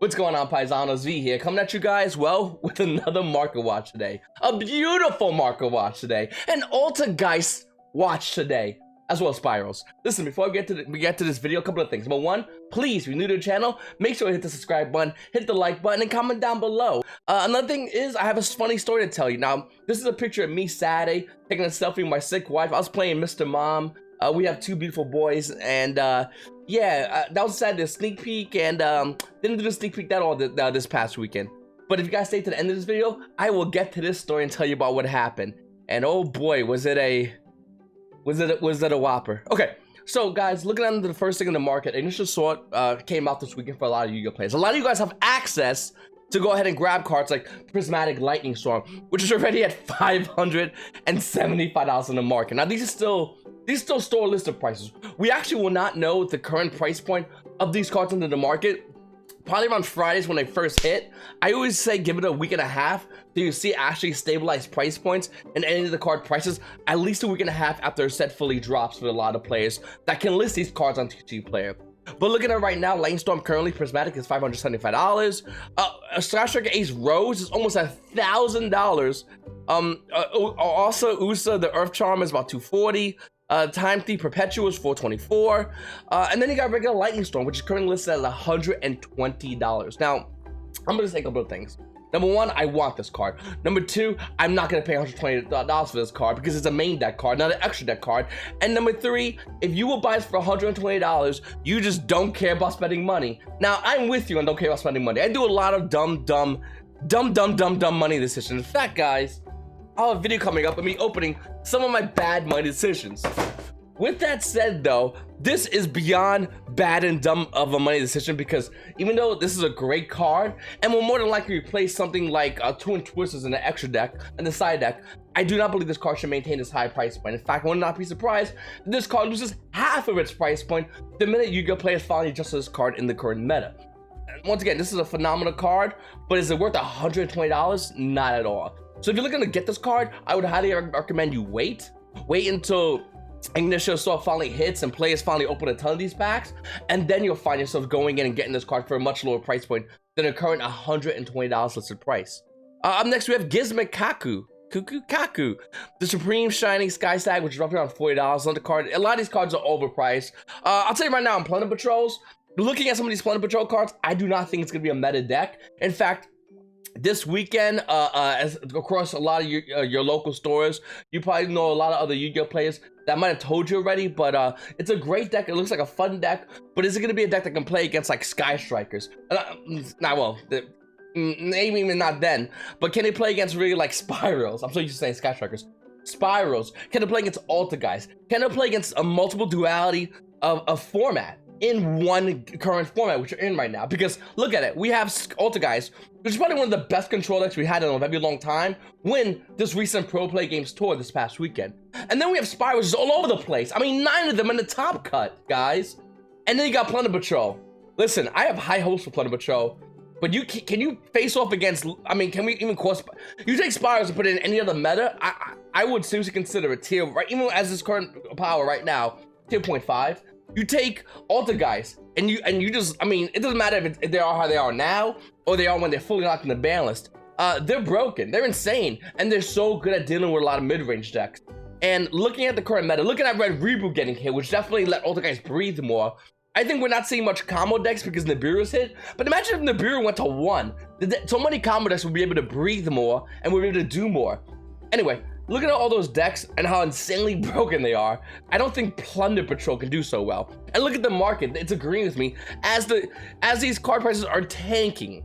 What's going on, Paisanos? V here, coming at you guys, well, with another market watch today. A beautiful market watch today. An Altergeist watch today, as well as spirals. Listen, before we get to this video, a couple of things. Number one, please, if you're new to the channel, make sure to hit the subscribe button, hit the like button, and comment down below. Another thing is, I have a funny story to tell you. Now, this is a picture of me Saturday, taking a selfie with my sick wife. I was playing Mr. Mom. We have two beautiful boys, and yeah, that was Saturday, sneak peek, and didn't do the sneak peek that all this past weekend. But if you guys stay to the end of this video, I will get to this story and tell you about what happened. And oh boy, was it a whopper. Okay, so guys, looking at the first thing in the market, initial sort came out this weekend for a lot of Yu-Gi-Oh players. A lot of you guys have access to go ahead and grab cards like Prismatic Lightning Storm, which is already at $575 in the market. Now these are still store listed prices. We actually will not know the current price point of these cards into the market probably around Fridays when they first hit. I always say give it a week and a half till you see actually stabilized price points in any of the card prices, at least a week and a half after a set fully drops for a lot of players that can list these cards on TG Player. But looking at right now, Lightning Storm currently Prismatic is $575. Sky Striker Ace Rose is almost $1,000. Also USA the Earth Charm is about $240. Time Thief Perpetua is $424. And then you got regular Lightning Storm, which is currently listed at $120. Now, I'm gonna say a couple of things. Number one, I want this card. Number two, I'm not gonna pay $120 for this card because it's a main deck card, not an extra deck card. And number three, if you will buy this for $120, you just don't care about spending money. Now, I'm with you and don't care about spending money. I do a lot of dumb money decisions. In fact, guys, I'll have a video coming up of me opening some of my bad money decisions. With that said though, this is beyond bad and dumb of a money decision because even though this is a great card and will more than likely replace something like Twin Twisters in the extra deck and the side deck, I do not believe this card should maintain this high price point. In fact, I would not be surprised if this card loses half of its price point the minute Yu-Gi-Oh players finally adjust this card in the current meta. And once again, this is a phenomenal card, but is it worth $120? Not at all. So if you're looking to get this card, I would highly recommend you wait until Initial Assault finally hits and players finally open a ton of these packs, and then you'll find yourself going in and getting this card for a much lower price point than the current $120 listed price. Up next, we have Gizmo Kaku, the Supreme Shining Sky Stag, which is roughly around $40 on the card. A lot of these cards are overpriced. I'll tell you right now, on Planet Patrols, looking at some of these Planet Patrol cards, I do not think it's going to be a meta deck. In fact, this weekend, across a lot of your local stores, you probably know a lot of other Yu-Gi-Oh players that might have told you already, but it's a great deck. It looks like a fun deck, but is it going to be a deck that can play against like Sky Strikers? Maybe even not then, but can they play against really like Spirals? I'm so used to saying Sky Strikers. Spirals. Can it play against Altergeist? Can it play against a multiple duality of format in one current format, which you're in right now? Because look at it, we have Altergeist, which is probably one of the best control decks we had in a very long time, win this recent Pro Play Games tour this past weekend. And then we have Spirals, which is all over the place. I mean, 9 of them in the top cut, guys. And then you got Planet Patrol. Listen, I have high hopes for Planet Patrol, but can you face off against, I mean, can we even cross, you take Spirals and put it in any other meta, I would seriously consider a tier, right, even as this current power right now, tier 0.5. You take Altergeist and you just, I mean, it doesn't matter if they are how they are now or they are when they're fully locked in the ban list. They're broken, they're insane, and they're so good at dealing with a lot of mid-range decks. And looking at the current meta, looking at Red Reboot getting hit, which definitely let Altergeist breathe more, I think we're not seeing much combo decks because Nibiru's hit, but imagine if Nibiru went to 1. So many combo decks would be able to breathe more and would be able to do more. Anyway, looking at all those decks and how insanely broken they are, I don't think Plunder Patrol can do so well. And look at the market, it's agreeing with me. As these card prices are tanking,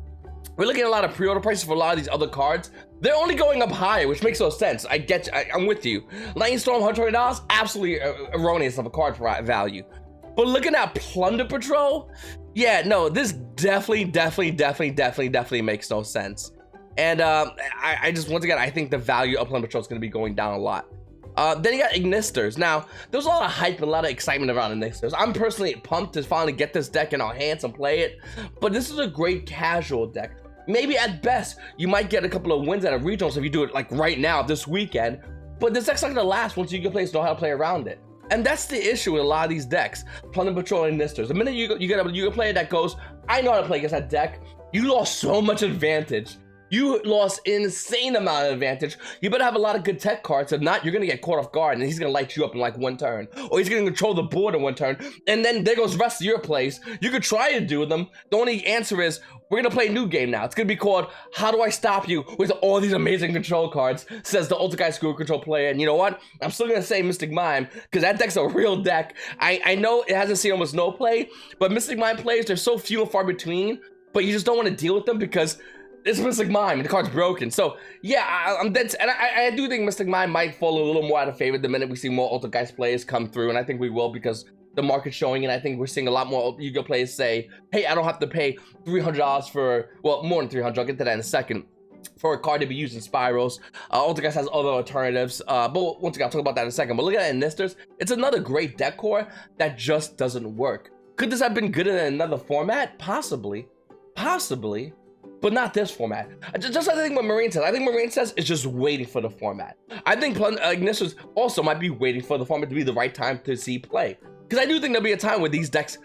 we're looking at a lot of pre-order prices for a lot of these other cards. They're only going up higher, which makes no sense. I'm with you. Lightning Storm, $120, absolutely erroneous of a card value. But looking at Plunder Patrol, yeah, no, this definitely makes no sense. And I just, once again, I think the value of Plunder Patrol is going to be going down a lot. Then you got Ignisters. Now, there's a lot of hype and a lot of excitement around Ignisters. I'm personally pumped to finally get this deck in our hands and play it. But this is a great casual deck. Maybe at best, you might get a couple of wins at a regionals if you do it like right now, this weekend. But this deck's not going to last once you players know how to play around it. And that's the issue with a lot of these decks, Plunder Patrol and Nisters. The minute you get a player that goes, I know how to play against that deck, you lost so much advantage. You lost insane amount of advantage. You better have a lot of good tech cards. If not, you're gonna get caught off guard and he's gonna light you up in like one turn. Or he's gonna control the board in one turn. And then there goes the rest of your plays. You could try to do them. The only answer is, we're gonna play a new game now. It's gonna be called, How Do I Stop You with all these amazing control cards, says the Ultimate School Control player. And you know what? I'm still gonna say Mystic Mime, because that deck's a real deck. I know it hasn't seen almost no play, but Mystic Mime plays, they're so few and far between, but you just don't want to deal with them because it's Mystic Mime and the card's broken. So yeah, I'm dead. And I do think Mystic Mime might fall a little more out of favor the minute we see more Ultimate players come through, and I think we will because the market's showing, and I think we're seeing a lot more Yu-Gi-Oh players say, hey, I don't have to pay $300 for, well, more than 300, I'll get to that in a second, for a card to be used in Spirals. Ultimate has other alternatives, but once again, I'll talk about that in a second. But look at it in Nisters, it's another great deck core that just doesn't work. Could this have been good in another format? Possibly, but not this format. Just like I think what Marine says. I think Marine says is just waiting for the format. I think Nisters also might be waiting for the format to be the right time to see play. Because I do think there'll be a time where these deck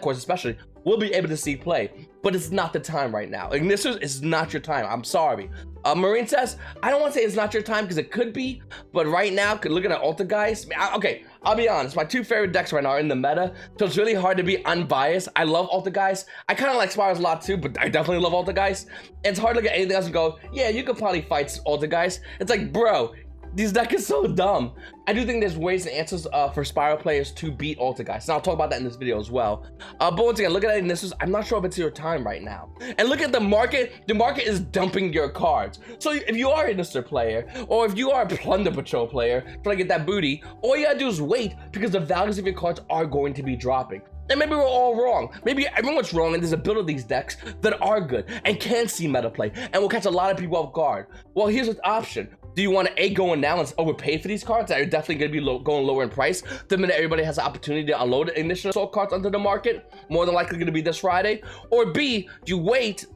cores especially, will be able to see play. But it's not the time right now. Nisters is not your time. I'm sorry. Marine says, I don't want to say it's not your time because it could be, but right now, looking at Ulta guys, okay, I'll be honest, my two favorite decks right now are in the meta, so it's really hard to be unbiased. I love Ulta guys. I kind of like Spirals a lot too, but I definitely love Ulta guys. It's hard to look at anything else and go, yeah, you could probably fight Ulta guys. It's like, bro, these decks are so dumb. I do think there's ways and answers for Spiral players to beat Ulta guys. And I'll talk about that in this video as well. But once again, look at it in this. I'm not sure if it's your time right now. And look at the market. The market is dumping your cards. So if you are a Nister player, or if you are a Plunder Patrol player, trying to get that booty, all you gotta do is wait because the values of your cards are going to be dropping. And maybe we're all wrong. Maybe everyone's wrong, and there's a build of these decks that are good and can see meta play and will catch a lot of people off guard. Well, here's an option. Do you want to go in now and overpay for these cards that are definitely going to be going lower in price the minute everybody has the opportunity to unload initial assault cards onto the market? More than likely going to be this Friday. Or B, you wait.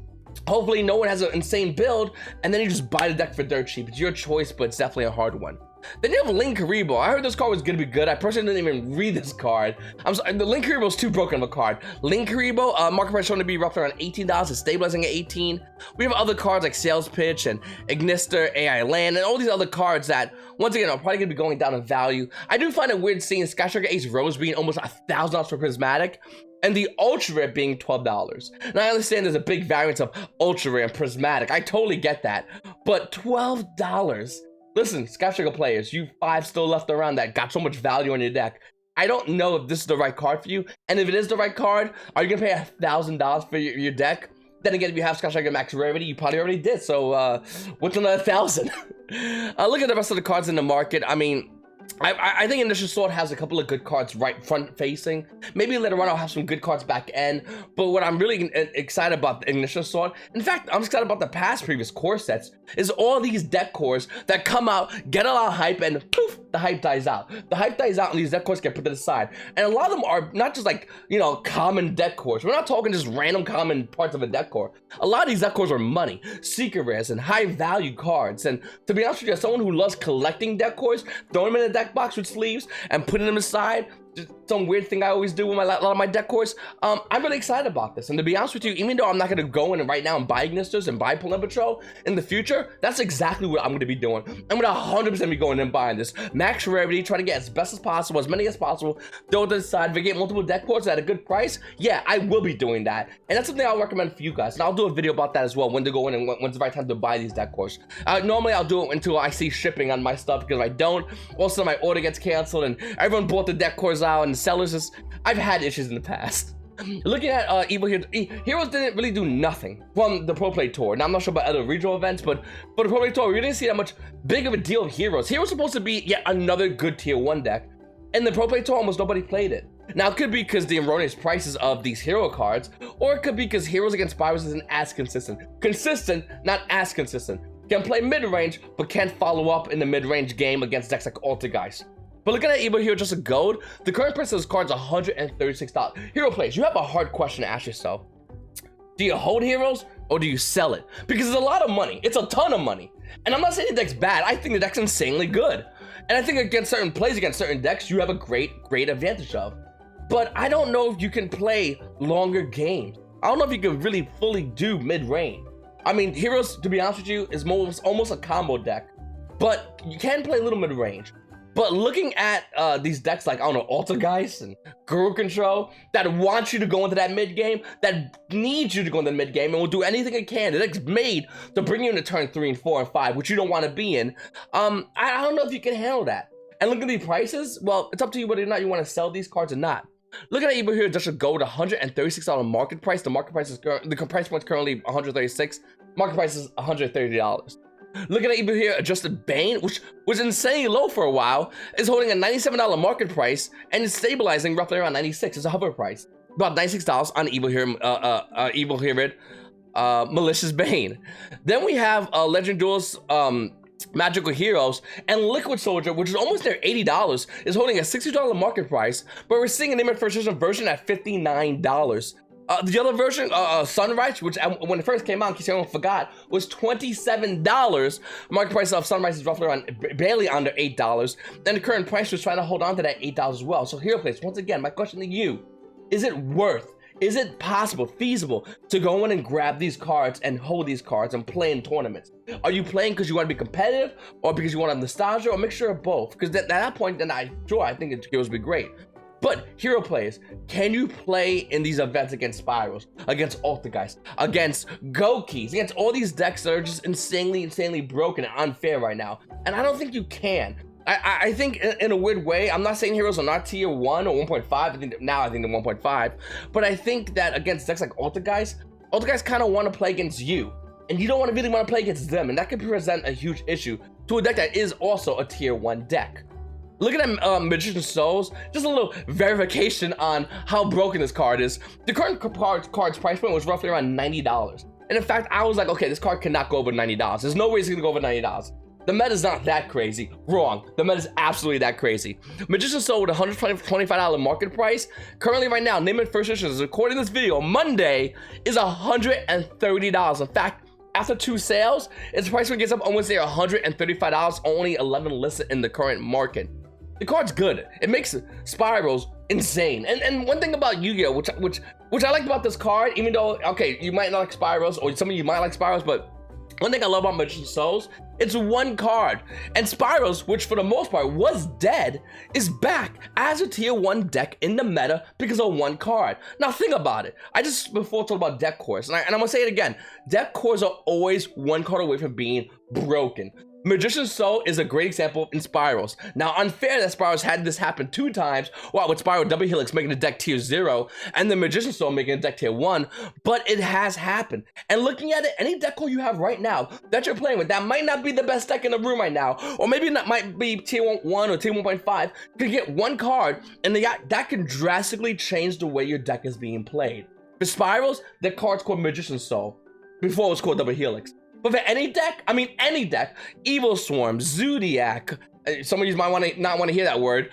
Hopefully no one has an insane build, and then you just buy the deck for dirt cheap. It's your choice, but it's definitely a hard one. Then you have Link Karibo. I heard this card was gonna be good. I personally didn't even read this card. I'm sorry, the Link Karibo is too broken of a card. Link Karibo, market price shown to be roughly around $18. It's stabilizing at 18. We have other cards like Sales Pitch and Ignister, AI Land, and all these other cards that, once again, are probably gonna be going down in value. I do find it weird seeing Skystriker Ace Rose being almost $1,000 for Prismatic, and the Ultra Rare being $12. And I understand there's a big variance of Ultra Rare and Prismatic. I totally get that, but $12. Listen, Skystriker players, you 5 still left around that got so much value on your deck. I don't know if this is the right card for you, and if it is the right card, are you gonna pay $1,000 for your deck? Then again, if you have Skystriker Max Rarity, you probably already did, so what's another 1,000? Look at the rest of the cards in the market. I mean, I think Initial Sword has a couple of good cards right front facing. Maybe later on I'll have some good cards back end. But what I'm really excited about the Initial Sword, in fact, I'm excited about the previous core sets, is all these deck cores that come out, get a lot of hype, and poof, the hype dies out. The hype dies out and these deck cores get put to the side. And a lot of them are not just like, you know, common deck cores. We're not talking just random common parts of a deck core. A lot of these deck cores are money, secret rares, and high value cards. And to be honest with you, as someone who loves collecting deck cores, throwing them in a deck box with sleeves and putting them aside, just some weird thing I always do with a lot of my deck cores. I'm really excited about this, and to be honest with you, even though I'm not going to go in right now and buy Ignisters and buy Plunder Patrol in the future, that's exactly what I'm going to be doing. I'm going to 100% be going and buying this Max Rarity, trying to get as best as possible, as many as possible, throw it to the side. If I get multiple deck cores at a good price, yeah, I will be doing that, and that's something I'll recommend for you guys, and I'll do a video about that as well, when to go in and when's the right time to buy these deck cores. Normally I'll do it until I see shipping on my stuff, because if I don't, also my order gets canceled and everyone bought the deck cores out and the sellers just, I've had issues in the past. Looking at Evil Heroes didn't really do nothing from the Pro Play Tour. Now I'm not sure about other regional events, but for the Pro Play Tour, we didn't see that much big of a deal of Heroes. Heroes supposed to be yet another good tier 1 deck, and the Pro Play Tour almost nobody played it. Now it could be because the erroneous prices of these hero cards, or it could be because Heroes against Spirals isn't as consistent. Consistent, not as consistent. Can play mid-range, but can't follow up in the mid-range game against decks like Altergeist. But looking at Evil Hero just a gold, the current price of this card is $136. Hero players, you have a hard question to ask yourself. Do you hold Heroes or do you sell it? Because it's a lot of money. It's a ton of money. And I'm not saying the deck's bad. I think the deck's insanely good. And I think against certain plays, against certain decks, you have a great advantage of. But I don't know if you can play longer games. I don't know if you can really fully do mid-range. I mean, Heroes, to be honest with you, is almost a combo deck. But you can play a little mid-range. But looking at these decks like, I don't know, Altergeist and Guru Control, that want you to go into that mid-game, that needs you to go into the mid-game, and will do anything it can. The deck's made to bring you into turn 3 and 4 and 5, which you don't want to be in. I don't know if you can handle that. And look at these prices. Well, it's up to you whether or not you want to sell these cards or not. Looking at Evil Hero just should go to $136 market price. The market price is the price point is currently $136. Market price is $130. Looking at Evil Hero Adjusted Bane, which was insanely low for a while, is holding a $97 market price and is stabilizing roughly around $96. It's a hover price, about $96 on Evil Hero Malicious Bane. Then we have Legend Duels Magical Heroes, and Liquid Soldier, which is almost near $80, is holding a $60 market price, but we're seeing an limited first edition version at $59. The other version, Sunrise, which when it first came out, in case anyone forgot, was $27. Market price of Sunrise is roughly around barely under $8, and the current price was trying to hold on to that $8 as well. So Hero Place, once again, my question to you: is it possible, feasible to go in and grab these cards and hold these cards and play in tournaments? Are you playing because you want to be competitive, or because you want to have nostalgia, or a mixture of both? Because at that point, then I think it would be great. But Hero Players, can you play in these events against Spirals, against Altergeist, against Gokis, against all these decks that are just insanely broken and unfair right now? And I don't think you can. I think in a weird way, I'm not saying Heroes are not tier 1 or 1.5. I think they're 1.5. But I think that against decks like Altergeist kind of want to play against you, and you don't really want to play against them, and that could present a huge issue to a deck that is also a tier 1 deck. Looking at Magician's Souls, just a little verification on how broken this card is. The current card's price point was roughly around $90. And in fact, I was like, okay, this card cannot go over $90. There's no way it's gonna go over $90. The meta's not that crazy. Wrong. The meta's absolutely that crazy. Magician's Soul with a $125 market price. Currently right now, name it first edition, recording this video, Monday, is $130. In fact, after 2 sales, its price point gets up almost there, $135, only 11 listed in the current market. The card's good. It makes Spirals insane. And one thing about Yu-Gi-Oh, which I like about this card, even though, okay, you might not like Spirals, or some of you might like Spirals, but one thing I love about Magician's Souls, it's one card. And Spirals, which for the most part was dead, is back as a tier 1 deck in the meta because of one card. Now think about it. I just before talked about deck cores, and I'm gonna say it again. Deck cores are always one card away from being broken. Magician's Soul is a great example in Spirals. Now, unfair that Spirals had this happen 2 times, wow, with Spiral Double Helix making the deck tier 0, and the Magician's Soul making a deck tier 1, but it has happened. And looking at it, any deck core you have right now that you're playing with, that might not be the best deck in the room right now, or maybe that might be tier 1 or tier 1.5, can get one card, and that can drastically change the way your deck is being played. For Spirals, the card's called Magician's Soul, before it was called Double Helix. But for any deck, I mean any deck, Evil Swarm, Zodiac, some of you might not want to hear that word,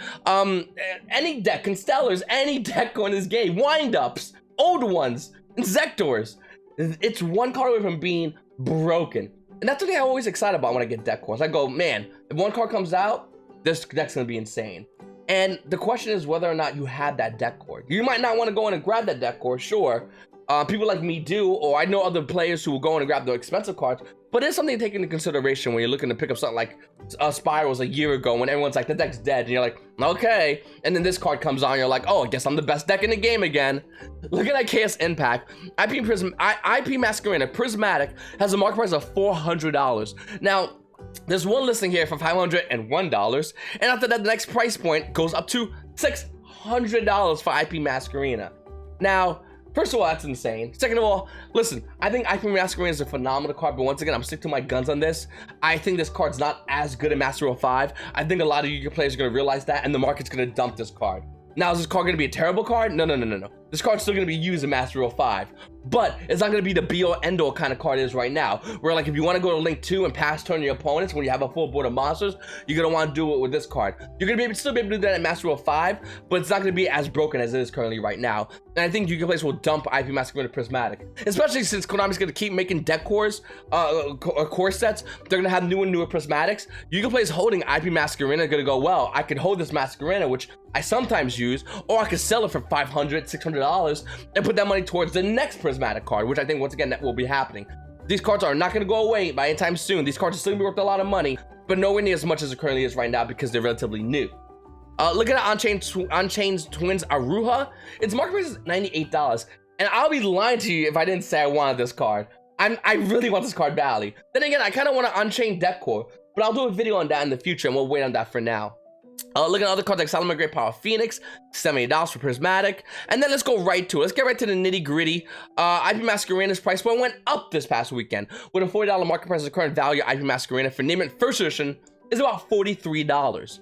any deck, Constellars, any deck on this game, Wind-Ups, Old Ones, Inzectors, it's one card away from being broken. And that's the thing I'm always excited about when I get deck cores. I go, man, if one card comes out, this deck's gonna be insane. And the question is whether or not you have that deck core. You might not want to go in and grab that deck core, sure. People like me do, or I know other players who will go in and grab the expensive cards, but it's something to take into consideration when you're looking to pick up something like Spirals a year ago when everyone's like, the deck's dead, and you're like, okay, and then this card comes on, you're like, oh, I guess I'm the best deck in the game again. Look at that Chaos Impact. IP Masquerena Prismatic has a market price of $400. Now, there's one listing here for $501, and after that, the next price point goes up to $600 for IP Masquerena. Now, first of all, that's insane. Second of all, listen, I think IP Masquerena is a phenomenal card, but once again, I'm sticking to my guns on this. I think this card's not as good in Master Rule 5. I think a lot of Yu-Gi-Oh players are going to realize that, and the market's going to dump this card. Now, is this card going to be a terrible card? No. This card's still going to be used in Master Rule 5, but it's not going to be the be-all, end-all kind of card it is right now, where like if you want to go to Link 2 and pass turn your opponents when you have a full board of monsters, you're going to want to do it with this card. You're going to still be able to do that in Master Rule 5, but it's not going to be as broken as it is currently right now. And I think Yu-Gi-Oh! Players will dump IP Masquerade Prismatic, especially since Konami's gonna keep making deck cores, core sets. They're gonna have newer prismatics. Yu-Gi-Oh! Players holding IP Masquerade are gonna go, well, I could hold this Masquerade, which I sometimes use, or I could sell it for $500, $600 and put that money towards the next prismatic card, which I think once again that will be happening. These cards are not gonna go away by any time soon. These cards are still gonna be worth a lot of money, but nowhere near as much as it currently is right now because they're relatively new. Look at Unchained Twins Aruha. Its market price is $98, and I'll be lying to you if I didn't say I wanted this card. I really want this card badly. Then again, I kind of want an Unchained deck core, but I'll do a video on that in the future, and we'll wait on that for now. Look at other cards like Solomon Great Power Phoenix, $78 for Prismatic, and then let's go right to it. Let's get right to the nitty gritty. IP Masquerade's price point went up this past weekend with a $40 market price. The current value of IP Masquerade for name it first edition is about $43.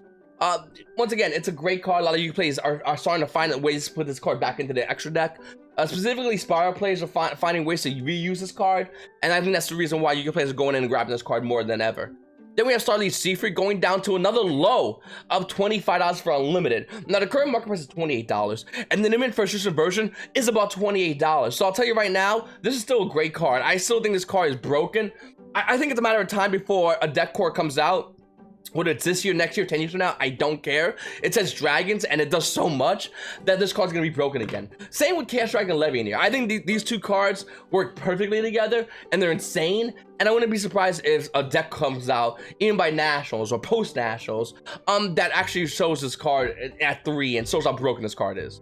Once again, it's a great card. A lot of you players are starting to find ways to put this card back into their extra deck. Specifically, Spiral players are finding ways to reuse this card, and I think that's the reason why Yu-Gi-Oh! Players are going in and grabbing this card more than ever. Then we have Starly Seafree going down to another low of $25 for Unlimited. Now, the current market price is $28, and the limited first edition version is about $28. So I'll tell you right now, this is still a great card. I still think this card is broken. I think it's a matter of time before a deck core comes out. Whether it's this year, next year, 10 years from now, I don't care. It says dragons, and it does so much that this card's gonna be broken again. Same with Chaos Dragon Levy in here. I think these two cards work perfectly together, and they're insane. And I wouldn't be surprised if a deck comes out, even by Nationals or post-Nationals, that actually shows this card at 3 and shows how broken this card is.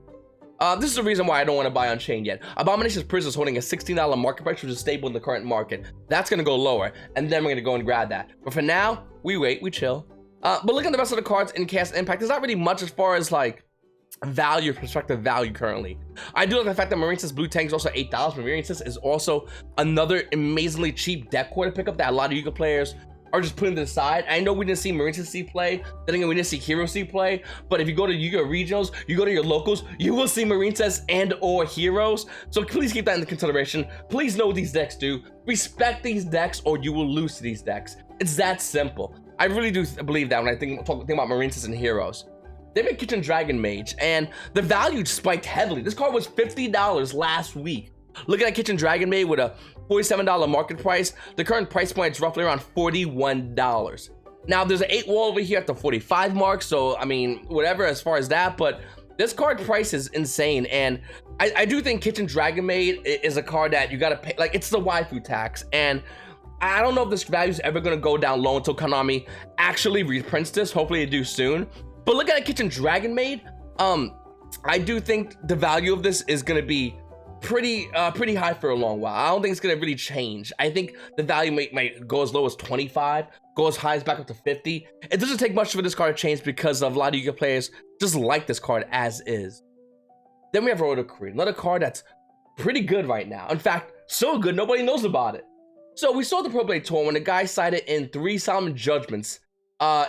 This is the reason why I don't want to buy Unchained yet. Abomination's Prison is holding a $16 market price, which is stable in the current market. That's going to go lower, and then we're going to go and grab that. But for now, we wait, we chill. But look at the rest of the cards in Chaos Impact. There's not really much as far as, like, value, prospective value currently. I do like the fact that Marine's Blue Tank is also $8. Marine's is also another amazingly cheap deck core to pick up that a lot of Yu-Gi-Oh! Players are just putting to the side. I know we didn't see Marine's C play, then again we didn't see Hero C play, but if you go to Yu-Gi-Oh! Regionals, you go to your locals, you will see Marine's and or Heroes. So please keep that into consideration. Please know what these decks do. Respect these decks or you will lose to these decks. It's that simple. I really do believe that when I think about Marine's and Heroes. They made Kitchen Dragon Mage, and the value spiked heavily. This card was $50 last week. Looking at Kitchen Dragon Mage with a $47 market price, the current price point is roughly around $41. Now, there's an 8 wall over here at the 45 mark, so, I mean, whatever as far as that, but this card price is insane, and I do think Kitchen Dragon Mage is a card that you gotta pay, like, it's the waifu tax, and I don't know if this value is ever gonna go down low until Konami actually reprints this. Hopefully they do soon. But look at Kitchen Dragon Maid. I do think the value of this is gonna be pretty high for a long while. I don't think it's gonna really change. I think the value might go as low as 25, go as high as back up to 50. It doesn't take much for this card to change because of a lot of Yu-Gi-Oh! Players just like this card as is. Then we have Royal Decree, another card that's pretty good right now. In fact, so good nobody knows about it. So we saw the Pro Play Tour when the guy sided in 3 Solomon Judgments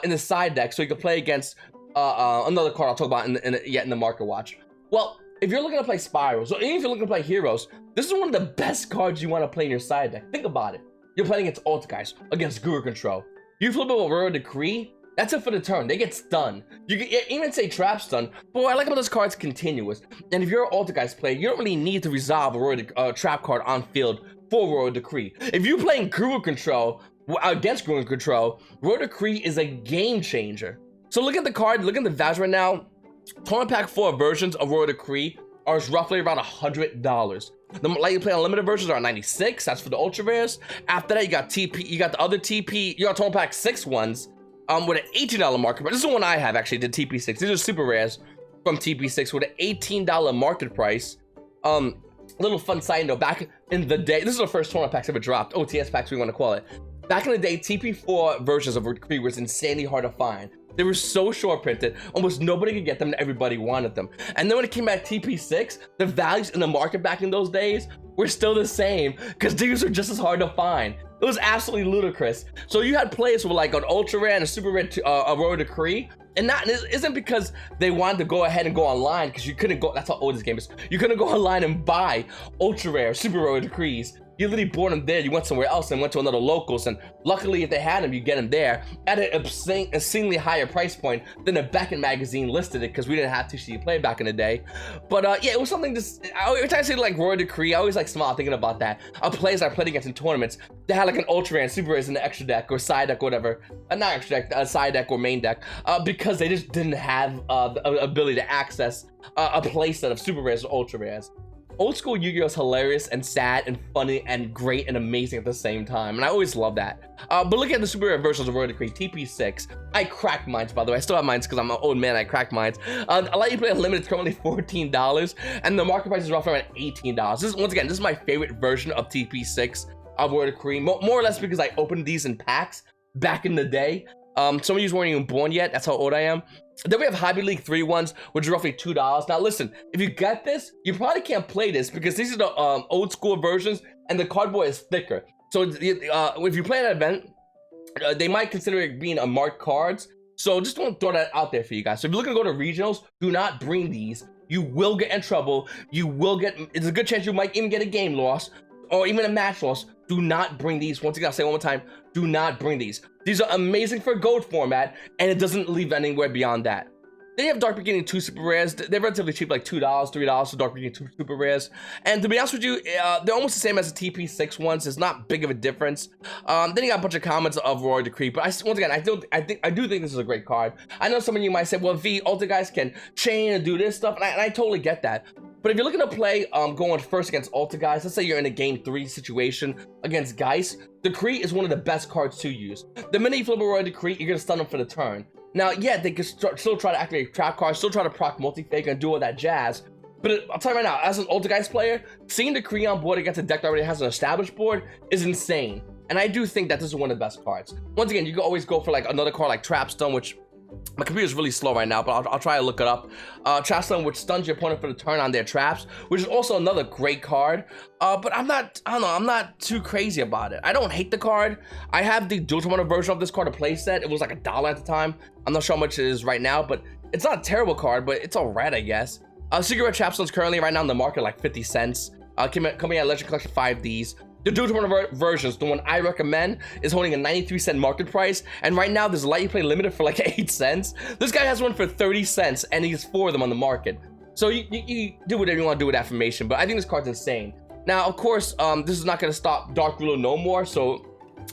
in the side deck, so he could play against another card I'll talk about in the Market Watch. Well, if you're looking to play Spirals, or even if you're looking to play Heroes, this is one of the best cards you want to play in your side deck. Think about it. You're playing against Alt Guys, against Guru Control. You flip it with Royal Decree, that's it for the turn. They get stunned. You can even say Trap Stun, but what I like about this card is continuous. And if you're an Alt Guys player, you don't really need to resolve a Royal Trap card on field for Royal Decree. If you're playing Guru Control against Guru Control, Royal Decree is a game changer. So look at the card, look at the values right now. Tournament Pack 4 versions of Royal Decree are roughly around $100. The Lightly Play Unlimited versions are $96. That's for the ultra rares. After that, you got TP, you got the other TP, you got Tournament Pack 6 ones with an $18 market price. This is the one I have actually, the TP6. These are super rares from TP6 with an $18 market price. Little fun side note, back in the day, this is the first tournament packs ever dropped, OTS packs we want to call it. Back in the day, TP4 versions of Decree was insanely hard to find. They were so short printed, almost nobody could get them, and everybody wanted them. And then when it came back TP6, the values in the market back in those days were still the same, because these were just as hard to find. It was absolutely ludicrous. So you had players with like an ultra rare and a super rare a Royal Decree, and that isn't because they wanted to go ahead and go online, because you couldn't go, that's how old this game is. You couldn't go online and buy ultra rare, super Royal Decrees. You literally bought them there. You went somewhere else and went to another locals, and luckily, if they had them, you get them there at an obscenely higher price point than the Beckett magazine listed it, because we didn't have TCG Play back in the day. But yeah, it was something. Just every time I say like Royal Decree, I always like smile thinking about that. Players I played against in tournaments, they had like an ultra rare and super rares in the extra deck or side deck or whatever. Not extra deck, side deck or main deck, because they just didn't have the ability to access a playset of super rares or ultra rares. Old school Yu-Gi-Oh! Is hilarious and sad and funny and great and amazing at the same time, and I always love that. But look at the super rare versions of Royal Decree, TP6. I cracked mines, by the way. I still have mines because I'm an old man. I cracked mines. I'll let you play unlimited. It's currently $14, and the market price is roughly around $18. Once again, this is my favorite version of TP6 of Royal Decree, more or less because I opened these in packs back in the day. Some of you weren't even born yet. That's how old I am. Then we have Hobby League 3 ones, which is roughly $2. Now listen, if you get this, you probably can't play this because these are the old school versions and the cardboard is thicker. So if you play an event, they might consider it being a marked cards. So just want to throw that out there for you guys. So if you're looking to go to regionals, do not bring these. You will get in trouble. You will get, it's a good chance you might even get a game loss or even a match loss. Do not bring these. Once again, I'll say it one more time, do not bring these. These are amazing for gold format, and it doesn't leave anywhere beyond that. Then you have Dark Beginning 2 Super Rares. They're relatively cheap, like $2, $3 for Dark Beginning 2 Super Rares. And to be honest with you, they're almost the same as the TP6 ones. It's not big of a difference. Then you got a bunch of comments of Royal Decree. But once again, I do think this is a great card. I know some of you might say, well, V, Ultra guys can chain and do this stuff, and I totally get that. But if you're looking to play going first against Ultra guys, let's say you're in a game 3 situation against Geist, Decree is one of the best cards to use. The minute you flip a Royal Decree, you're gonna stun them for the turn. Now, yeah, they can still try to activate trap cards, still try to proc multi-fake and do all that jazz. But I'll tell you right now, as an Ultra guys player, seeing Decree on board against a deck that already has an established board is insane. And I do think that this is one of the best cards. Once again, you can always go for like another card like Trapstone, which my computer's really slow right now, but I'll try to look it up. Trapstone, which stuns your opponent for the turn on their traps, which is also another great card. But I'm not too crazy about it. I don't hate the card. I have the dual tournament version of this card, a playset. It was like $1 at the time. I'm not sure how much it is right now, but it's not a terrible card, but it's alright, I guess. Secret Red Trapstone's currently right now in the market like 50 cents. Coming out Legend Collection 5Ds. The dual tournament versions, the one I recommend, is holding a 93-cent market price, and right now there's a Light You Play limited for like 8 cents. This guy has one for 30 cents, and he has 4 of them on the market. So you do whatever you want to do with that information, but I think this card's insane. Now, of course, this is not going to stop Dark Ruler no more, so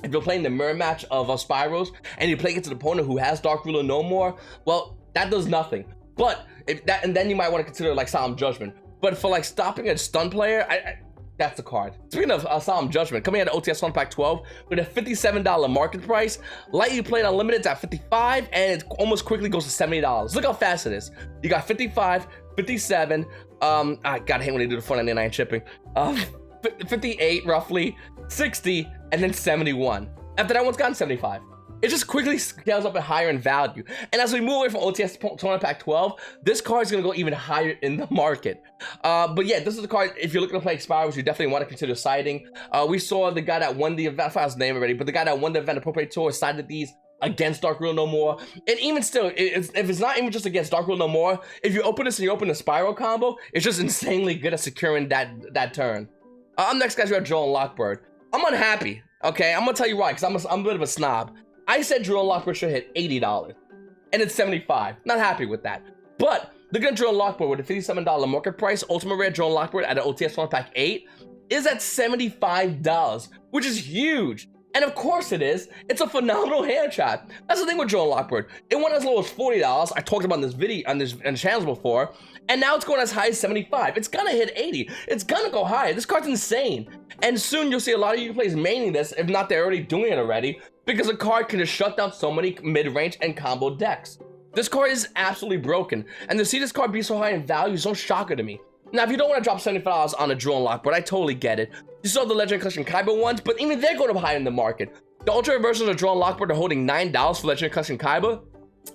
if you're playing the mirror match of Spirals, and you play against an opponent who has Dark Ruler no more, well, that does nothing. But, and then you might want to consider like Solemn Judgment. But for like stopping a stun player, that's the card. Speaking of Solemn Judgment, coming out of OTS Fun Pack 12 with a $57 market price, Light You Play Unlimited is at $55, and it almost quickly goes to $70. Look how fast it is. You got 55, 57. I gotta hate when they do the $4.99 shipping. 58 roughly, 60, and then 71. After that one's gotten 75. It just quickly scales up and higher in value. And as we move away from OTS Tournament Pack 12, this card is going to go even higher in the market. But yeah, this is the card, if you're looking to play Expire, which you definitely want to consider siding. We saw the guy that won the event, I forgot his name already, but the guy that won the event, Appropriate Tour, sided these against Dark Ruler No More. And even still, if it's not even just against Dark Ruler No More, if you open this and you open the Spiral combo, it's just insanely good at securing that turn. Up next, guys, we have Joel and Lockbird. I'm unhappy, okay? I'm going to tell you why, because I'm a bit of a snob. I said Drill and Lockbird should hit $80, and it's $75. Not happy with that. But look at Drill and Lockbird with a $57 market price. Ultimate Rare Drill and Lockbird at an OTS Fun Pack 8 is at $75, which is huge. And of course it is. It's a phenomenal hand trap. That's the thing with Drill and Lockbird. It went as low as $40. I talked about in this video on this channels before, and now it's going as high as 75. It's gonna hit 80. It's gonna go higher. This card's insane. And soon you'll see a lot of you players maining this, if not they're already doing it already, because a card can just shut down so many mid-range and combo decks. This card is absolutely broken, and to see this card be so high in value is no shocker to me. Now, if you don't want to drop $75 on a Drill and Lockbird, I totally get it. You saw the Legend Collection Kaiba ones, but even they're going up higher in the market. The Ultra versions of Drill and Lockbird are holding $9 for Legend Collection Kaiba,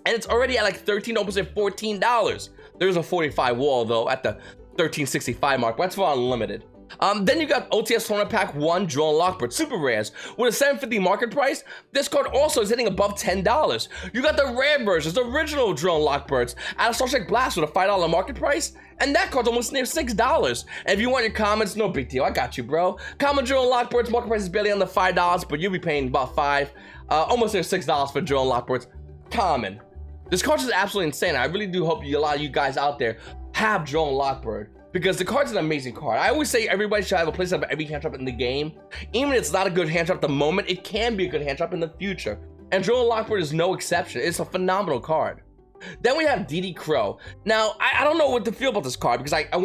and it's already at like $13, almost at $14. There's a 45 wall, though, at the $13.65 mark, but that's for Unlimited. Then you got OTS Tournament Pack 1 Drone Lockbird Super Rares. With a 750 market price, this card also is hitting above $10. You got the rare versions, the original Drone Lockbirds, out of Star Trek Blast with a $5 market price, and that card's almost near $6. And if you want your comments, no big deal, I got you, bro. Common Drone Lockbirds, market price is barely under $5, but you'll be paying about $5, almost near $6 for Drone Lockbirds. Common. This card is absolutely insane. I really do hope a lot of you guys out there have Drone Lockbird, because the card's an amazing card. I always say everybody should have a place of every hand trap in the game. Even if it's not a good hand trap at the moment, it can be a good hand trap in the future. And Drone Lockbird is no exception. It's a phenomenal card. Then we have DD Crow. Now, I don't know what to feel about this card, because on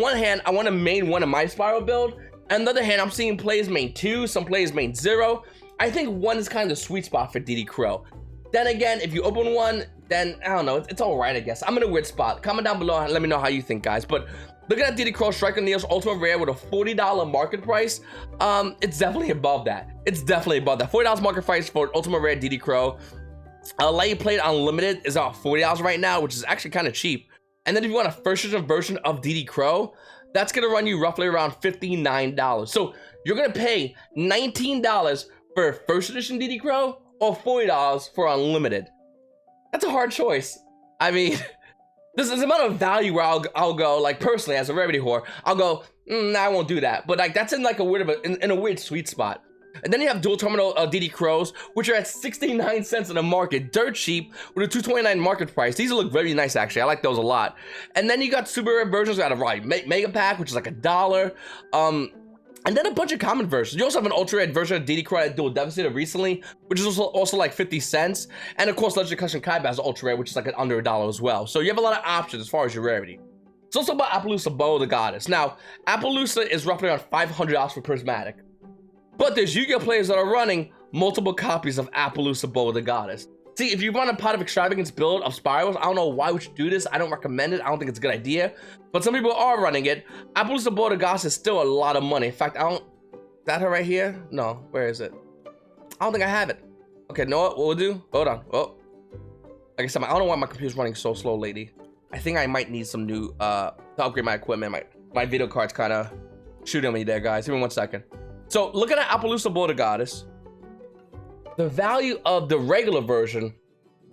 one hand, I want to main one in my Spiral build. On the other hand, I'm seeing players main 2, some players main 0. I think 1 is kind of the sweet spot for DD Crow. Then again, if you open 1, then I don't know, it's all right, I guess. I'm in a weird spot. Comment down below and let me know how you think, guys. But looking at DD Crow Striker Neo's Ultimate Rare with a $40 market price, it's definitely above that. It's definitely above that. $40 market price for Ultimate Rare DD Crow. Let You Play It Unlimited is about $40 right now, which is actually kind of cheap. And then if you want a first edition version of DD Crow, that's gonna run you roughly around $59. So you're gonna pay $19 for first edition DD Crow or $40 for Unlimited. That's a hard choice. I mean, this is the amount of value where I'll go, like, personally as a rarity whore, I'll go, nah, I won't do that. But like, that's in like a weird in a weird sweet spot. And then you have dual terminal DD Crows, which are at 69 cents in the market, dirt cheap, with a $229 market price. These look very nice, actually. I like those a lot. And then you got super rare versions out of Mega Pack, which is like $1. And then a bunch of common versions. You also have an ultra rare version of DD Crow at Dual Devastator recently, which is also like 50 cents. And of course, Legendary Custom Kaiba has ultra rare, which is like under $1 as well. So you have a lot of options as far as your rarity. It's also about Appaloosa Bow the Goddess. Now, Appaloosa is roughly around $500 for Prismatic. But there's Yu-Gi-Oh players that are running multiple copies of Appaloosa Bow the Goddess. See, if you run a Pot of Extravagance build of Spirals, I don't know why would you do this. I don't recommend it. I don't think it's a good idea. But some people are running it. Appaloosa Bow the Goddess is still a lot of money. In fact, is that her right here? No, where is it? I don't think I have it. Okay, know what we'll do? Hold on. Oh, like I said, I don't know why my computer's running so slow, lady. I think I might need some new, to upgrade my equipment. My video card's kind of shooting me there, guys. Give me 1 second. So, looking at Appaloosa Bow the Goddess, the value of the regular version,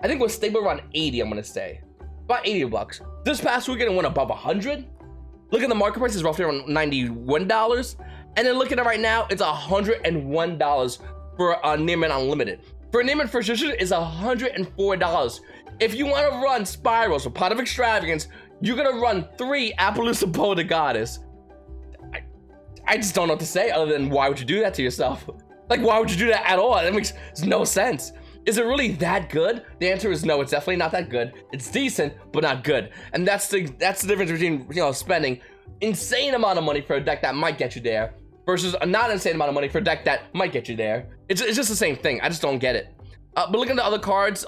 I think was stable around 80, I'm gonna say. About 80 bucks. This past weekend, it went above 100. Look at the market price, is roughly around $91. And then looking at it right now, it's $101 for a Nearman Unlimited. For a Nearman First Edition, it's $104. If you want to run Spirals or Pot of Extravagance, you're gonna run 3 Appaloosa Bow the Goddess. I just don't know what to say other than why would you do that to yourself? Like, why would you do that at all? That makes no sense. Is it really that good? The answer is no, it's definitely not that good. It's decent, but not good. And that's the difference between, you know, spending insane amount of money for a deck that might get you there versus a not insane amount of money for a deck that might get you there. It's just the same thing. I just don't get it. But looking at the other cards,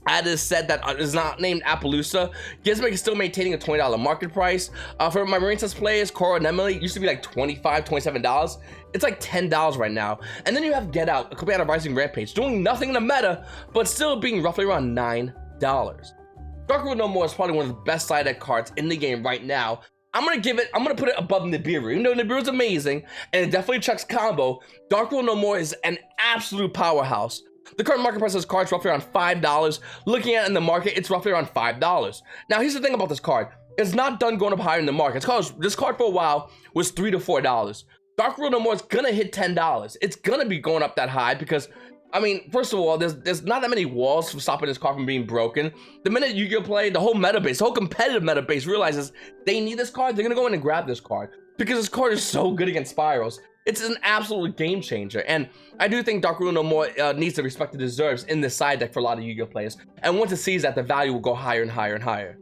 at this set that is not named Appaloosa, Gizmic is still maintaining a $20 market price. For my Marine Sense players, Coral and Emily, used to be like $25, $27. It's like $10 right now. And then you have Get Out, a copy out of Rising Rampage, doing nothing in the meta, but still being roughly around $9. Dark Rule No More is probably one of the best side deck cards in the game right now. I'm gonna put it above Nibiru. Even though Nibiru is amazing, and it definitely checks combo, Dark Rule No More is an absolute powerhouse. The current market price of this card is roughly around $5. Looking at it in the market, it's roughly around $5. Now, here's the thing about this card. It's not done going up higher in the market. This card for a while was $3 to $4. Dark Rule No More is gonna hit $10. It's gonna be going up that high because, I mean, first of all, there's not that many walls for stopping this card from being broken. The minute Yu-Gi-Oh play, the whole meta base, the whole competitive meta base realizes they need this card, they're gonna go in and grab this card because this card is so good against Spirals. It's an absolute game changer, and I do think Dark Rule No More needs the respect it deserves in this side deck for a lot of Yu-Gi-Oh players. And once it sees that, the value will go higher and higher and higher.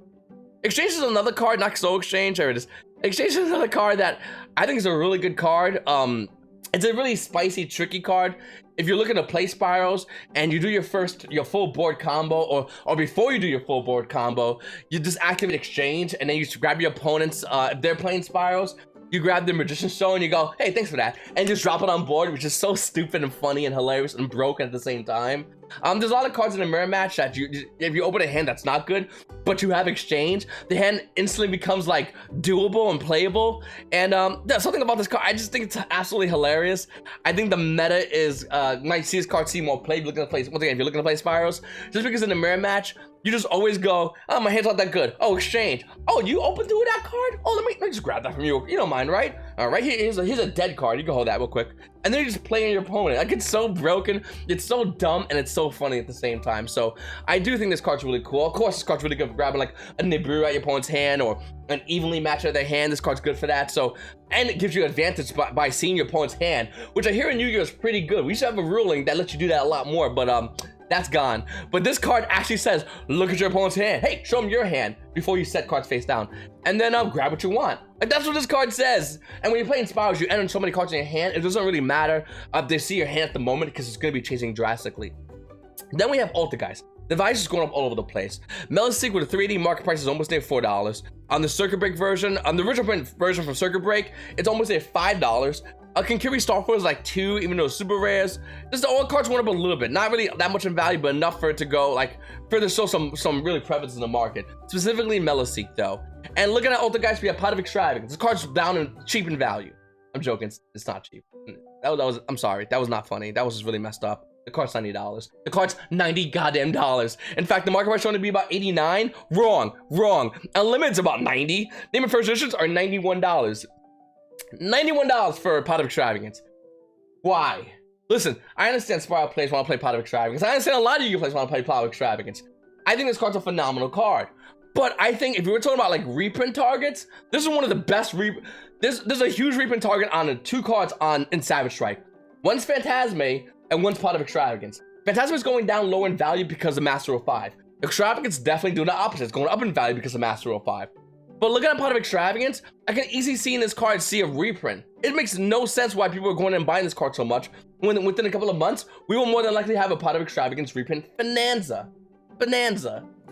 Exchange is another card, not Soul Exchange. There it is. Exchange is another card that I think is a really good card. It's a really spicy, tricky card. If you're looking to play Spirals and you do your full board combo, or before you do your full board combo, you just activate Exchange and then you grab your opponents if they're playing Spirals. you grab the Magician's Show and you go, hey, thanks for that, and just drop it on board, which is so stupid and funny and hilarious and broken at the same time. There's a lot of cards in a mirror match that if you open a hand that's not good, but you have exchange, the hand instantly becomes like doable and playable. And there's something about this card, I just think it's absolutely hilarious. I think the meta is, might see this card see more play. If you're looking to play, once again, if you're looking to play Spirals, just because in the mirror match, you just always go, oh, my hand's not that good. Oh, exchange. Oh, you open through that card? Oh, let me just grab that from you. You don't mind, right? All right, here's a dead card. You can hold that real quick. And then you just play on your opponent. Like, it's so broken, it's so dumb, and it's so funny at the same time. So I do think this card's really cool. Of course, this card's really good for grabbing like a Nibiru at your opponent's hand or an evenly matched at their hand. This card's good for that. So, and it gives you advantage by seeing your opponent's hand, which I hear in Yu-Gi-Oh! Is pretty good. We should have a ruling that lets you do that a lot more, but that's gone. But this card actually says, look at your opponent's hand. Hey, show them your hand before you set cards face down. And then grab what you want. Like, that's what this card says. And when you're playing Spirals, you enter so many cards in your hand, it doesn't really matter if they see your hand at the moment because it's going to be changing drastically. Then we have Alta, guys. The value is going up all over the place. Melistic with a 3D market price is almost near $4. On the Circuit Break version, on the original print version from Circuit Break, it's almost near $5. Kinkiri Starfall is like 2, even though it's super rares. Just all cards went up a little bit. Not really that much in value, but enough for it to go, like, for to show some really prevalence in the market. Specifically Melistic, though. And looking at Alta, guys, we have Pot of Extravagance. This card's down in cheap in value. I'm joking, it's not cheap. I'm sorry, that was not funny. That was just really messed up. The card's $90. The card's $90 goddamn dollars. In fact, the market price showing to be about $89. Wrong. Unlimited's about $90. Name and first editions are $91. $91 for Pot of Extravagance. Why? Listen, I understand Spiral players want to play Pot of Extravagance. I understand a lot of you players want to play Pot of Extravagance. I think this card's a phenomenal card. But I think if we were talking about like reprint targets, this is one of the best there's a huge reprint target on the 2 cards in Savage Strike. One's Phantasme and one's Pot of Extravagance. Phantasme is going down low in value because of Master of 5. Extravagance definitely doing the opposite. It's going up in value because of Master of 5. But looking at Pot of Extravagance, I can easily see in this card see a reprint. It makes no sense why people are going and buying this card so much when within a couple of months, we will more than likely have a Pot of Extravagance reprint. Bonanza.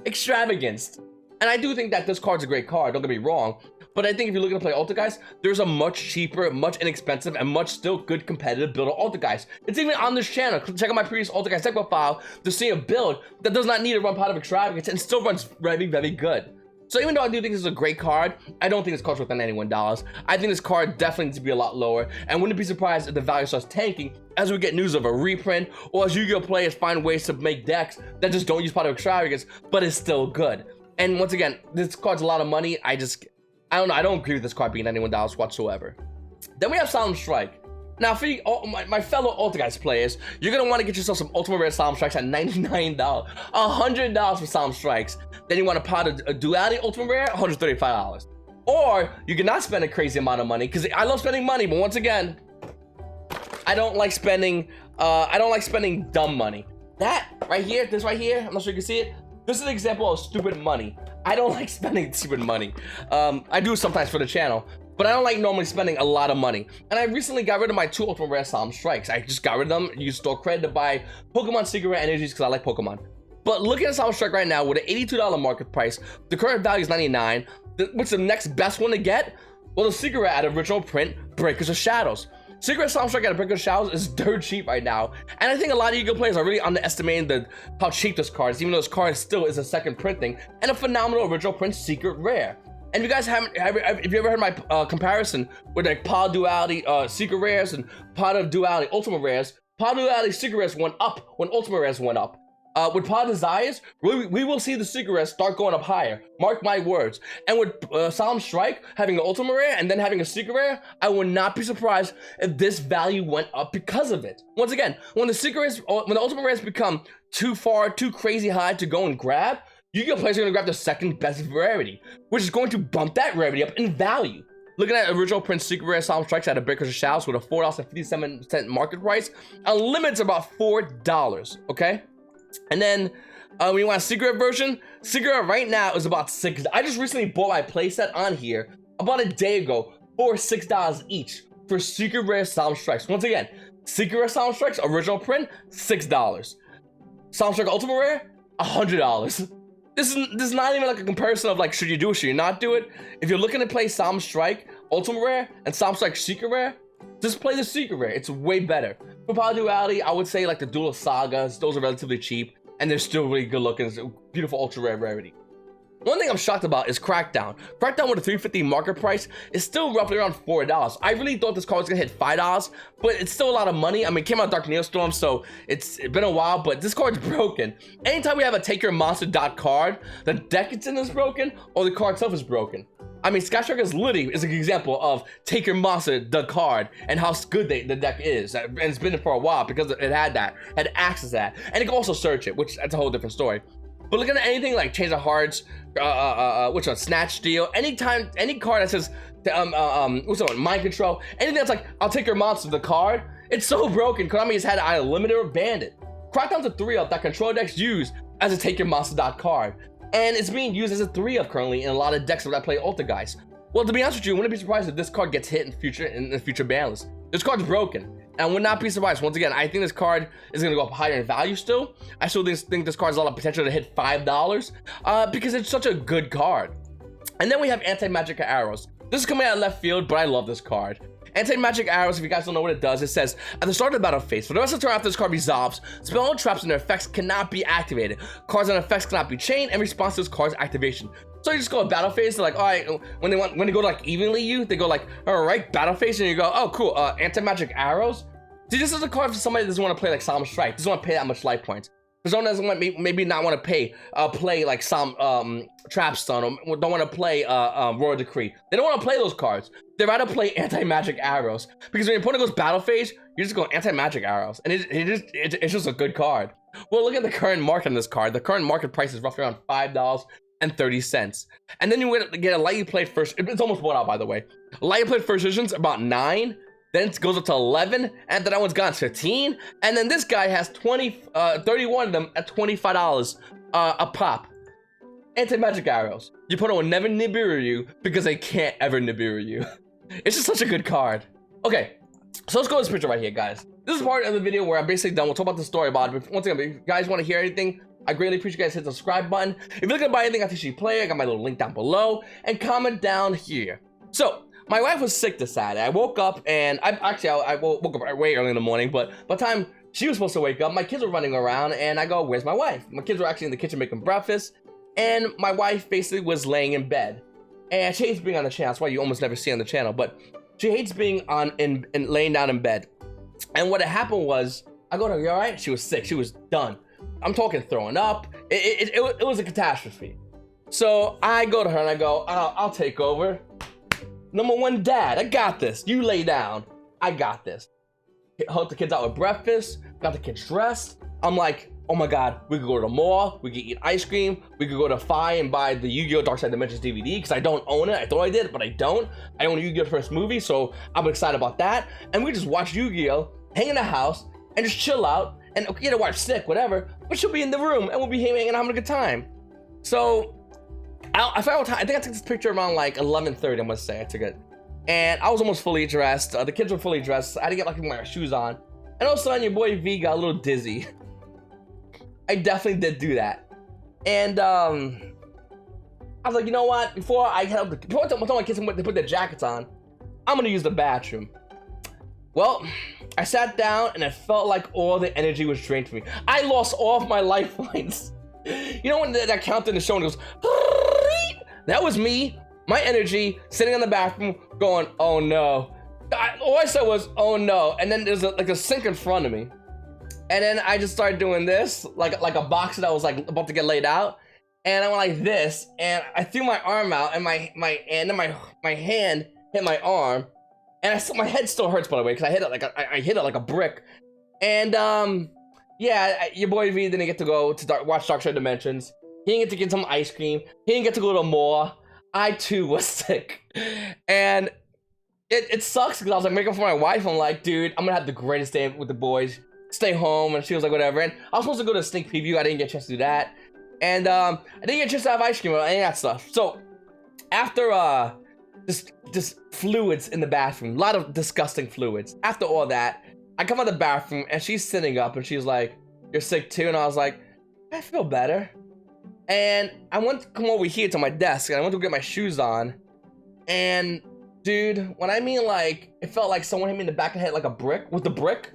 Extravagance. And I do think that this card's a great card, don't get me wrong. But I think if you're looking to play Alta, guys, there's a much cheaper, much inexpensive, and much still good competitive build of Alta, guys. It's even on this channel. Check out my previous Alta, guys, deck file to see a build that does not need to run Pot of Extravagance and still runs very, very good. So even though I do think this is a great card, I don't think this card's worth $91. I think this card definitely needs to be a lot lower, and wouldn't be surprised if the value starts tanking as we get news of a reprint, or as Yu-Gi-Oh! Players find ways to make decks that just don't use Pot of Extravagance, but is still good. And once again, this card's a lot of money. I don't know, I don't agree with this card being $91 whatsoever. Then we have Solemn Strike. Now, for you, my fellow Alta Guys players, you're going to want to get yourself some Ultimate Rare Solemn Strikes at $99. $100 for Solemn Strikes. Then you want to pot a Duality Ultimate Rare, $135. Or, you cannot spend a crazy amount of money, because I love spending money, but once again, I don't like spending dumb money. That, right here, this right here, I'm not sure you can see it. This is an example of stupid money. I don't like spending stupid money. I do sometimes for the channel, but I don't like normally spending a lot of money. And I recently got rid of my 2 Ultimate Rare Solemn Strikes. I just got rid of them, used store credit to buy Pokemon Secret Rare Energies because I like Pokemon. But looking at Solemn Strike right now with an $82 market price, the current value is $99. What's the next best one to get? Well, the Secret Rare at original print, Breakers of Shadows. Secret Solemn Strike at Breakers of Shadows is dirt cheap right now. And I think a lot of Yu-Gi-Oh! Players are really underestimating how cheap this card is, even though this card still is a second printing and a phenomenal original print Secret Rare. And if you guys haven't, if you ever heard my comparison with like Pod Duality Secret Rares and Pod of Duality Ultimate Rares, Pod Duality Secret Rares went up when Ultimate Rares went up. With Pod Desires, we will see the Secret Rares start going up higher. Mark my words. And with Solemn Strike having an Ultimate Rare and then having a Secret Rare, I would not be surprised if this value went up because of it. Once again, when the Ultimate Rares become too crazy high to go and grab, Yu-Gi-Oh! Players are going to grab the second best rarity, which is going to bump that rarity up in value. Looking at original print Secret Rare Solemn Strikes at a Breakers of Shadows with a $4.57 market price, Unlimited's about $4, okay? And then when you want a Secret version, Secret Rare right now is about $6. I just recently bought my playset on here about a day ago for $6 each for Secret Rare Solemn Strikes. Once again, Secret Rare Solemn Strikes, original print, $6. Solemn Strike Ultimate Rare, $100. This is not even like a comparison of like, should you do it, should you not do it? If you're looking to play Solemn Strike, Ultimate Rare and Psalm Strike Secret Rare, just play the Secret Rare. It's way better. For Power Duality, I would say like the Dual Sagas, those are relatively cheap, and they're still really good looking. It's a beautiful ultra rare rarity. One thing I'm shocked about is Crackdown. Crackdown with a 350 market price is still roughly around $4. I really thought this card was gonna hit $5, but it's still a lot of money. I mean, it came out Dark Neostorm, so it's been a while, but this card's broken. Anytime we have a Take Your Monster dot card, the deck it's in is broken, or the card itself is broken. I mean, Sky Striker literally is an example of Take Your Monster, the card, and how good the deck is. And it's been there for a while because it had access to that. And it can also search it, which that's a whole different story. But looking at anything like Change of Hearts, which one, Snatch Steal, anytime, any card that says, what's the one, Mind Control, anything that's like, I'll take your monster, the card, it's so broken. Konami has had to either limit it or banned it. Crackdown's a 3-up that control decks use as a Take Your Monster dot card. And it's being used as a 3-up currently in a lot of decks that play Ultra guys. Well, to be honest with you, I wouldn't be surprised if this card gets hit in the future ban list. This card's broken. And I would not be surprised. Once again, I think this card is going to go up higher in value still. I still think this card has a lot of potential to hit $5 because it's such a good card. And then we have Anti-Magic Arrows. This is coming out of left field, but I love this card. Anti-Magic Arrows, if you guys don't know what it does, it says, at the start of the battle phase, for the rest of the turn after this card resolves, spell traps and their effects cannot be activated. Cards and effects cannot be chained in response to this card's activation. So you just go to battle phase, they're like, all right, when they go to like evenly you, they go like, all right, battle phase, and you go, oh, cool, Anti-Magic Arrows. See, this is a card for somebody that doesn't want to play like Psalm Strike, doesn't want to pay that much life points. For someone that doesn't want, maybe not want to play like Psalm Trapstone, or don't want to play Royal Decree. They don't want to play those cards. They'd rather play Anti-Magic Arrows, because when your opponent goes battle phase, you just go Anti-Magic Arrows, and it's just a good card. Well, look at the current market on this card. The current market price is roughly around $5.30. And then you get a lightly played first. It's almost bought out, by the way. A lightly played first edition's about $9. Then it goes up to 11, and then that one's gone 15, and then this guy has 31 of them at $25 a pop. Anti-Magic Arrows. Your opponent will never Nibiru you because they can't ever Nibiru you. It's just such a good card. Okay, so let's go to this picture right here, guys. This is part of the video where I'm basically done. We'll talk about the story about it. But once again, if you guys want to hear anything, I greatly appreciate you guys hit the subscribe button. If you're looking to buy anything at TCG Play, I got my little link down below, and comment down here. So, my wife was sick this Saturday. I woke up and I woke up way early in the morning, but by the time she was supposed to wake up, my kids were running around and I go, where's my wife? My kids were actually in the kitchen making breakfast, and my wife basically was laying in bed. And she hates being on the channel. That's why you almost never see her on the channel, but she hates being laying down in bed. And what had happened was, I go to her, you all right? She was sick. She was done. I'm talking throwing up. It was a catastrophe. So I go to her and I go, I'll take over. Number one, Dad, I got this. You lay down. I got this. Help the kids out with breakfast. Got the kids dressed. I'm like, oh my God, we could go to the mall. We could eat ice cream. We could go to Fi and buy the Yu-Gi-Oh! Dark Side Dimensions DVD because I don't own it. I thought I did, but I don't. I own Yu-Gi-Oh! First movie, so I'm excited about that. And we just watch Yu-Gi-Oh! Hang in the house and just chill out and watch Stick, whatever. But she'll be in the room and we'll be hanging and having a good time. So I found time. I think I took this picture around like 11:30. I must say I took it, and I was almost fully dressed. The kids were fully dressed. I had to get like my shoes on, and all of a sudden your boy V got a little dizzy. I definitely did do that, and I was like, you know what? Before I tell my kids to put their jackets on, I'm gonna use the bathroom. Well, I sat down and it felt like all the energy was drained from me. I lost all of my lifelines. You know when that count in the show and it goes. That was me, my energy, sitting in the bathroom going, oh no. All I said was, oh no. And then there's like a sink in front of me. And then I just started doing this, like a box that was like about to get laid out. And I went like this, and I threw my arm out, and my hand hit my arm. And my head still hurts, by the way, because I hit it like a brick. And yeah, your boy V didn't get to go to watch Dark Side Dimensions. He didn't get to get some ice cream. He didn't get to go to the mall. I too was sick. And it sucks because I was like making for my wife. I'm like, dude, I'm gonna have the greatest day with the boys. Stay home. And she was like, whatever. And I was supposed to go to a sneak preview. I didn't get a chance to do that. And I didn't get a chance to have ice cream or any of that stuff. So after just fluids in the bathroom, a lot of disgusting fluids. After all that, I come out of the bathroom and she's sitting up and she's like, you're sick too? And I was like, I feel better. And I went to come over here to my desk and I went to get my shoes on, and Dude, when I mean like, it felt like someone hit me in the back of the head like a brick, with the brick.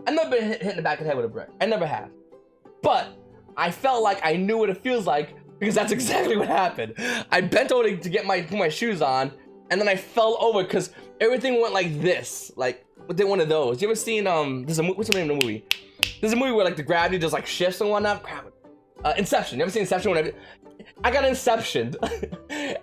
I've never been hit in the back of the head with a brick. I never have. But I felt like I knew what it feels like because that's exactly what happened. I bent over to get put my shoes on, and then I fell over because everything went like this. Like, what did one of those? You ever seen, what's the name of the movie? There's a movie where like the gravity just like shifts and whatnot. Crap. Inception. You ever seen Inception? I got Inceptioned.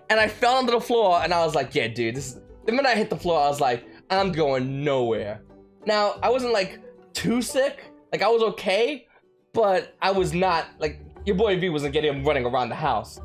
And I fell onto the floor, and I was like, yeah, dude, the minute I hit the floor, I was like, I'm going nowhere. Now, I wasn't like too sick. Like, I was okay, but I was not, like, your boy V wasn't getting running around the house.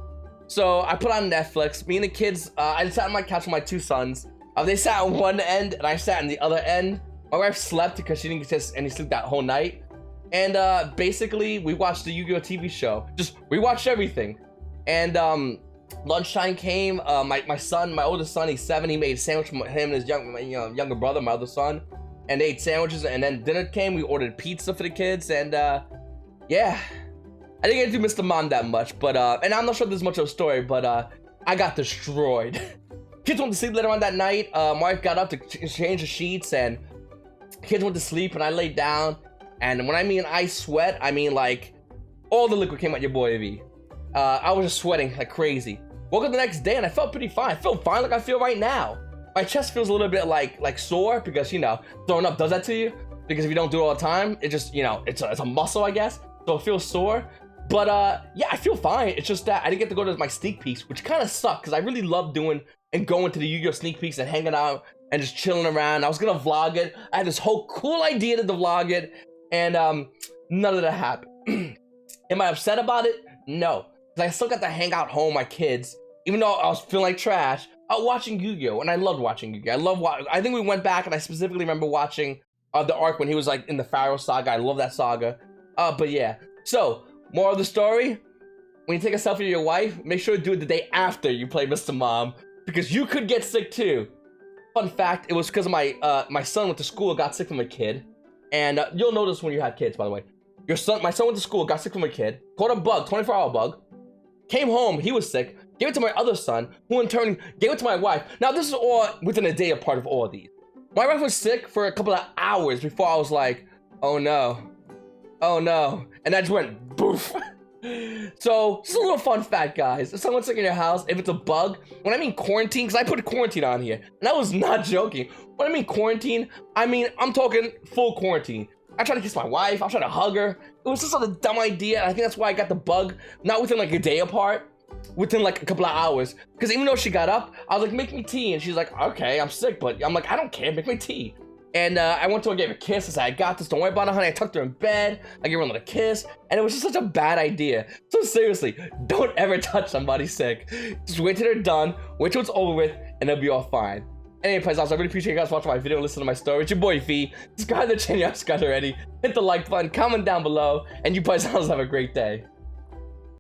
So I put on Netflix. Me and the kids, I sat on my couch with my two sons. They sat on one end, and I sat on the other end. My wife slept because she didn't get any sleep that whole night. And basically, we watched the Yu-Gi-Oh! TV show. We watched everything. And lunchtime came. My son, my oldest son, he's 7. He made a sandwich for him and his younger brother, my other son. And they ate sandwiches. And then dinner came. We ordered pizza for the kids. And yeah. I didn't get to Mr. Mom that much. But, and I'm not sure there's much of a story. But I got destroyed. Kids went to sleep later on that night. My wife got up to change the sheets. And kids went to sleep. And I laid down. And when I mean I sweat, I mean like all the liquid came out your boy V. I was just sweating like crazy. Woke up the next day and I felt pretty fine. I felt fine like I feel right now. My chest feels a little bit like sore because, you know, throwing up does that to you. Because if you don't do it all the time, it just, you know, it's a muscle, I guess. So it feels sore. But yeah, I feel fine. It's just that I didn't get to go to my sneak peeks, which kind of sucked because I really love doing and going to the Yu-Gi-Oh! Sneak peeks and hanging out and just chilling around. I was gonna vlog it. I had this whole cool idea to vlog it. And none of that happened. Am I upset about it? No. Because I still got to hang out home with my kids. Even though I was feeling like trash, I was watching Yu-Gi-Oh! And I loved watching Yu-Gi-Oh! I think we went back and I specifically remember watching the arc when he was like in the Pharaoh saga. I love that saga. But yeah. So, more of the story. When you take a selfie with your wife, make sure to do it the day after you play Mr. Mom. Because you could get sick too. Fun fact, it was because of my son went to school and got sick from a kid. And you'll notice when you have kids, by the way. My son went to school, got sick from a kid, caught a bug, 24-hour bug, came home, he was sick, gave it to my other son, who in turn gave it to my wife. Now, this is all within a day apart of all of these. My wife was sick for a couple of hours before I was like, oh no, oh no. And I just went, boof. So, just a little fun fact, guys. If someone's sick in your house, if it's a bug, when I mean quarantine, because I put quarantine on here, and I was not joking. When I mean quarantine, I'm talking full quarantine. I tried to kiss my wife, I was trying to hug her. It was just a dumb idea, and I think that's why I got the bug, not within like a day apart, within like a couple of hours. Because even though she got up, I was like, make me tea, and she's like, okay, I'm sick, but I'm like, I don't care, make me tea. And I went to her, gave her a kiss. I said, I got this, don't worry about it, honey. I tucked her in bed. I gave her a little kiss. And it was just such a bad idea. So seriously, don't ever touch somebody sick. Just wait till they're done, wait till it's over with, and they'll be all fine. Anyway, I really appreciate you guys watching my video and listening to my story. It's your boy V. Subscribe to the channel if you guys already. Hit the like button, comment down below, and you paisanos have a great day.